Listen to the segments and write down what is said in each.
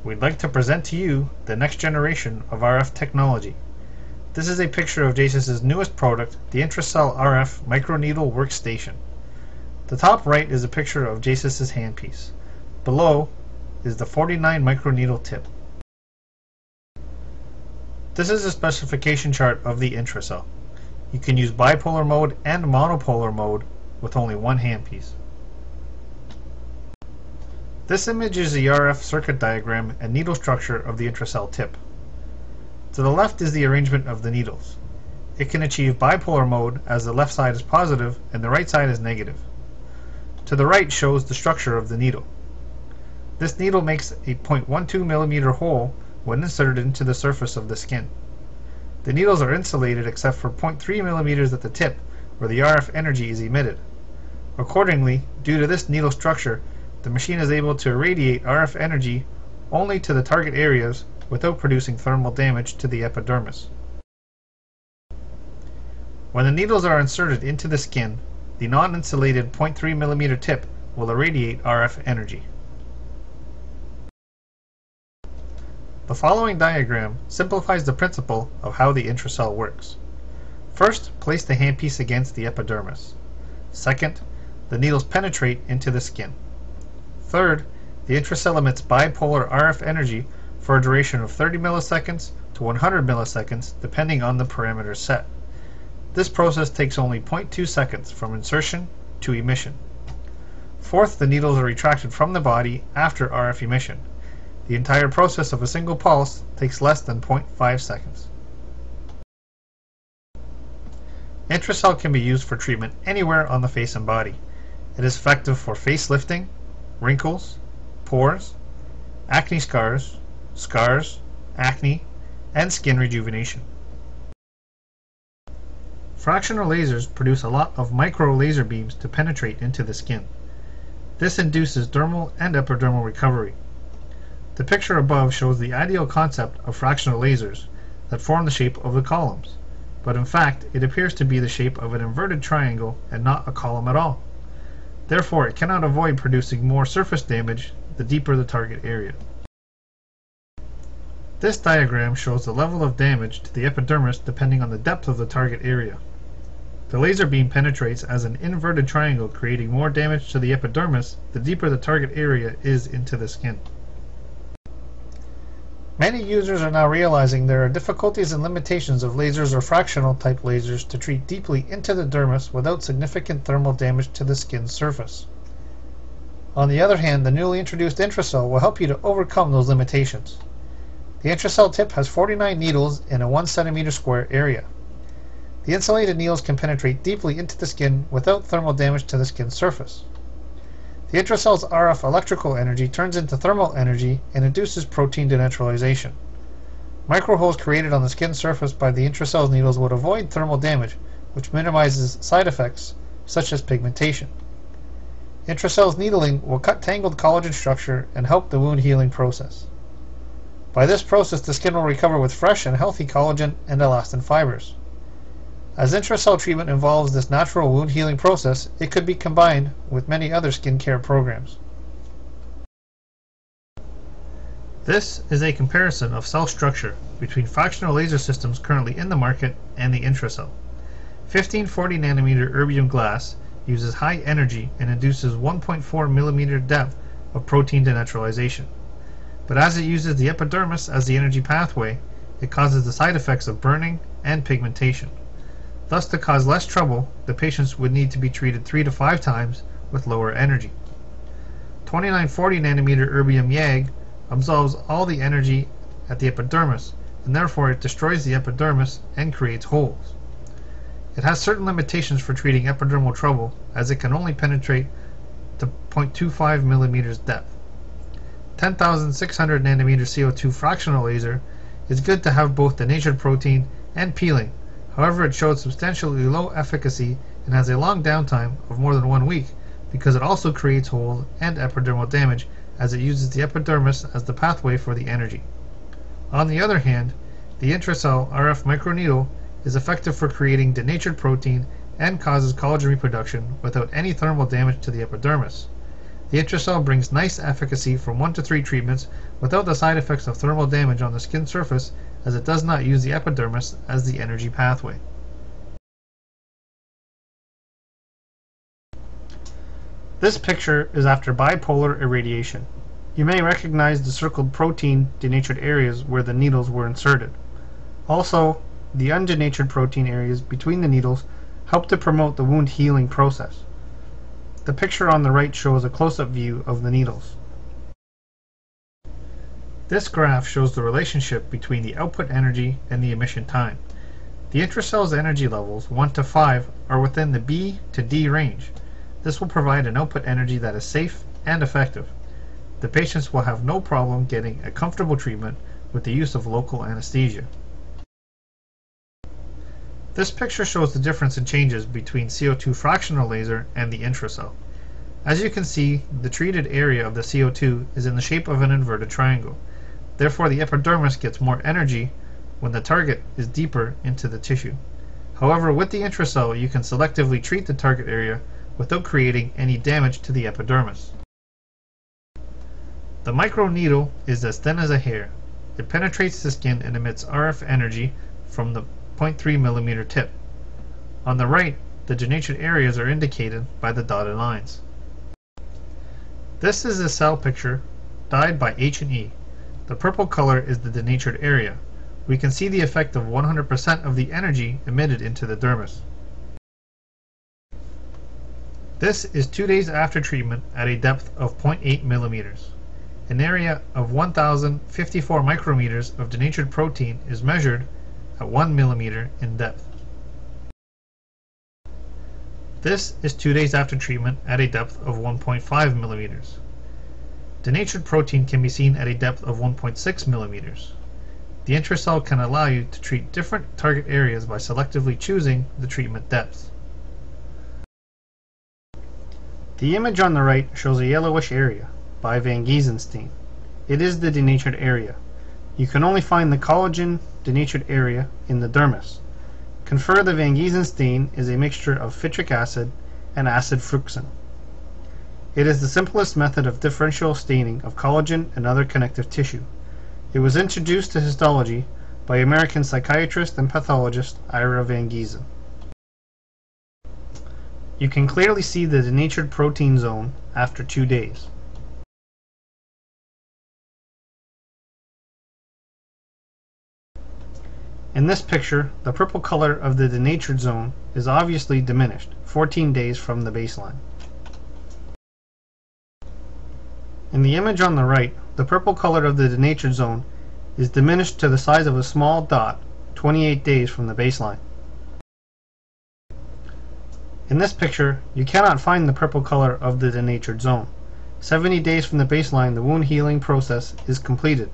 we'd like to present to you the next generation of RF technology. This is a picture of JASIS's newest product, the INTRAcel RF Microneedle Workstation. The top right is a picture of JASIS's handpiece. Below is the 49 microneedle tip. This is a specification chart of the INTRAcel. You can use bipolar mode and monopolar mode with only one handpiece. This image is the RF circuit diagram and needle structure of the INTRAcel tip. To the left is the arrangement of the needles. It can achieve bipolar mode as the left side is positive and the right side is negative. To the right shows the structure of the needle. This needle makes a 0.12 mm hole when inserted into the surface of the skin. The needles are insulated except for 0.3 mm at the tip where the RF energy is emitted. Accordingly, due to this needle structure, the machine is able to irradiate RF energy only to the target areas without producing thermal damage to the epidermis. When the needles are inserted into the skin, the non-insulated 0.3 mm tip will irradiate RF energy. The following diagram simplifies the principle of how the INTRAcel works. First, place the handpiece against the epidermis. Second, the needles penetrate into the skin. Third, the INTRAcel emits bipolar RF energy for a duration of 30 milliseconds to 100 milliseconds depending on the parameters set. This process takes only 0.2 seconds from insertion to emission. Fourth, the needles are retracted from the body after RF emission. The entire process of a single pulse takes less than 0.5 seconds. INTRAcel can be used for treatment anywhere on the face and body. It is effective for face lifting, wrinkles, pores, acne scars, acne, and skin rejuvenation. Fractional lasers produce a lot of micro laser beams to penetrate into the skin. This induces dermal and epidermal recovery. The picture above shows the ideal concept of fractional lasers that form the shape of the columns, but in fact it appears to be the shape of an inverted triangle and not a column at all. Therefore, it cannot avoid producing more surface damage the deeper the target area. This diagram shows the level of damage to the epidermis depending on the depth of the target area. The laser beam penetrates as an inverted triangle, creating more damage to the epidermis the deeper the target area is into the skin. Many users are now realizing there are difficulties and limitations of lasers or fractional type lasers to treat deeply into the dermis without significant thermal damage to the skin's surface. On the other hand, the newly introduced INTRAcel will help you to overcome those limitations. The INTRAcel tip has 49 needles in a 1 cm square area. The insulated needles can penetrate deeply into the skin without thermal damage to the skin's surface. The INTRAcel's RF electrical energy turns into thermal energy and induces protein denaturalization. Microholes created on the skin surface by the INTRAcel's needles would avoid thermal damage, which minimizes side effects such as pigmentation. INTRAcel's needling will cut tangled collagen structure and help the wound healing process. By this process, the skin will recover with fresh and healthy collagen and elastin fibers. As INTRAcel treatment involves this natural wound healing process, it could be combined with many other skincare programs. This is a comparison of cell structure between fractional laser systems currently in the market and the INTRAcel. 1540 nanometer erbium glass uses high energy and induces 1.4 mm depth of protein denaturalization. But as it uses the epidermis as the energy pathway, it causes the side effects of burning and pigmentation. Thus, to cause less trouble, the patients would need to be treated 3 to 5 times with lower energy. 2940 nanometer erbium YAG absorbs all the energy at the epidermis, and therefore it destroys the epidermis and creates holes. It has certain limitations for treating epidermal trouble, as it can only penetrate to 0.25 mm depth. 10,600 nanometer CO2 fractional laser is good to have both denatured protein and peeling. However, it showed substantially low efficacy and has a long downtime of more than 1 week because it also creates holes and epidermal damage as it uses the epidermis as the pathway for the energy. On the other hand, the INTRAcel RF microneedle is effective for creating denatured protein and causes collagen reproduction without any thermal damage to the epidermis. The INTRAcel brings nice efficacy from 1 to 3 treatments without the side effects of thermal damage on the skin surface, as it does not use the epidermis as the energy pathway. This picture is after bipolar irradiation. You may recognize the circled protein denatured areas where the needles were inserted. Also, the undenatured protein areas between the needles help to promote the wound healing process. The picture on the right shows a close-up view of the needles. This graph shows the relationship between the output energy and the emission time. The INTRAcel's energy levels 1 to 5 are within the B to D range. This will provide an output energy that is safe and effective. The patients will have no problem getting a comfortable treatment with the use of local anesthesia. This picture shows the difference in changes between CO2 fractional laser and the INTRAcel. As you can see, the treated area of the CO2 is in the shape of an inverted triangle. Therefore, the epidermis gets more energy when the target is deeper into the tissue. However, with the INTRAcel, you can selectively treat the target area without creating any damage to the epidermis. The microneedle is as thin as a hair. It penetrates the skin and emits RF energy from the 0.3 mm tip. On the right, the denatured areas are indicated by the dotted lines. This is a cell picture dyed by H&E. The purple color is the denatured area. We can see the effect of 100% of the energy emitted into the dermis. This is 2 days after treatment at a depth of 0.8 mm. An area of 1054 micrometers of denatured protein is measured at 1 mm in depth. This is 2 days after treatment at a depth of 1.5 mm. Denatured protein can be seen at a depth of 1.6 mm. The INTRAcel can allow you to treat different target areas by selectively choosing the treatment depth. The image on the right shows a yellowish area by Van Giesenstein. It is the denatured area. You can only find the collagen denatured area in the dermis. Confer the Van Giesenstein is a mixture of citric acid and acid fructan. It is the simplest method of differential staining of collagen and other connective tissue. It was introduced to histology by American psychiatrist and pathologist Ira Van Giesen. You can clearly see the denatured protein zone after 2 days. In this picture, the purple color of the denatured zone is obviously diminished 14 days from the baseline. In the image on the right, the purple color of the denatured zone is diminished to the size of a small dot 28 days from the baseline. In this picture, you cannot find the purple color of the denatured zone. 70 days from the baseline, the wound healing process is completed.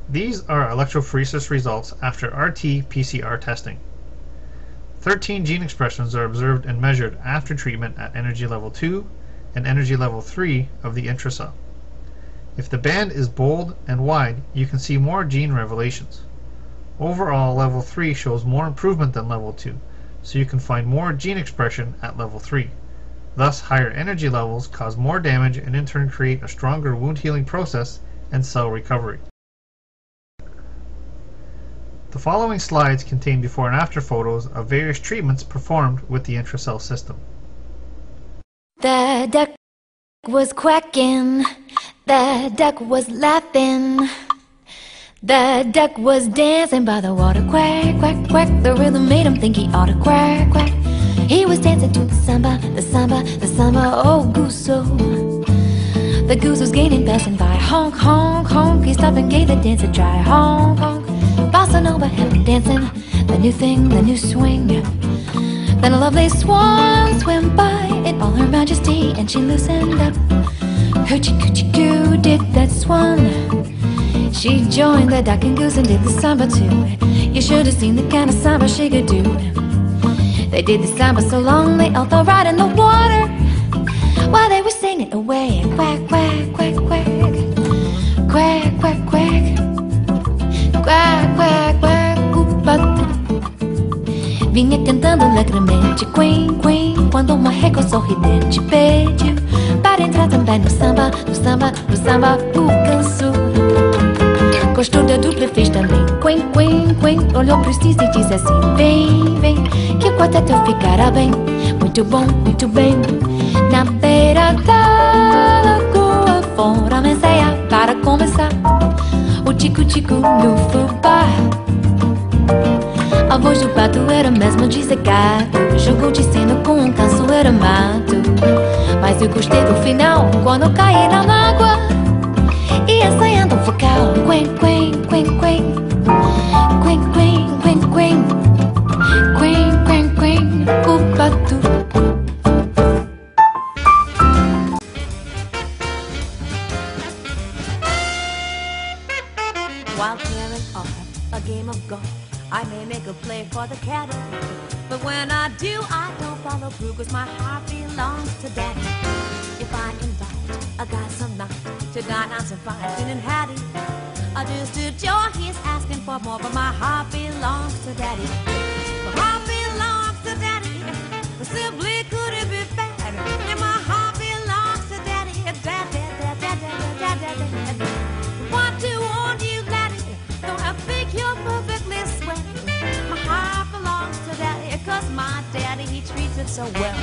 These are electrophoresis results after RT-PCR testing. 13 gene expressions are observed and measured after treatment at energy level 2 and energy level 3 of the INTRAcel. If the band is bold and wide, you can see more gene revelations. Overall, level 3 shows more improvement than level 2, so you can find more gene expression at level 3. Thus, higher energy levels cause more damage and in turn create a stronger wound healing process and cell recovery. The following slides contain before and after photos of various treatments performed with the INTRAcel system. The duck was quacking, the duck was laughing, the duck was dancing by the water. Quack, quack, quack, the rhythm made him think he ought to quack, quack. He was dancing to the samba, the samba, the samba, oh goose, oh. The goose was gaining, passing by. Honk, honk, honk, he stopped and gave the dance a try. Honk, honk, bossa nova had been dancing, the new thing, the new swing. Then a lovely swan swam by in all her majesty, and she loosened up. Hoochie coochie coo did that swan. She joined the duck and goose and did the samba too. You should have seen the kind of samba she could do. They did the samba so long they all fell right in the water while they were singing away. Quack, quack, quack, quack, quack, quack, quack, quack, quack, quack, oop, vinha cantando alegremente. Quen, quen, quando uma régua sorridente pediu para entrar também no samba, no samba, no samba, o canso. Gostou da dupla, fez também. Quen, quen, quen, olhou pro Cis e disse assim: vem, vem, que o quarteto ficará bem. Muito bom, muito bem. Na beira da lagoa, fora a ensaiar para começar o tico-tico no fubá. A voz do pato era mesmo desacato, jogou de cena com um canso era mato. Mas eu gostei do final, quando caí na mágoa e ensaiando o vocal. Quen, quen, quen, quen, quen, quen, quen, quen, quen, quen, quen, o pato. While clearing off a game of golf, I may make a play for the caddy, but when I do, I don't follow through, 'cause my heart belongs to daddy. If I invite a guy some night to dine on some fine Finn and Hattie, just to joy he's asking for more, but my heart belongs to daddy. My heart belongs to daddy, but simply could it be bad? And my heart belongs to daddy, dad, dad, dad, dad, dad, dad, dad, dad. Want to warn you, laddie, though I think you're perfectly swell. My heart belongs to daddy, 'cause my daddy, he treats it so well.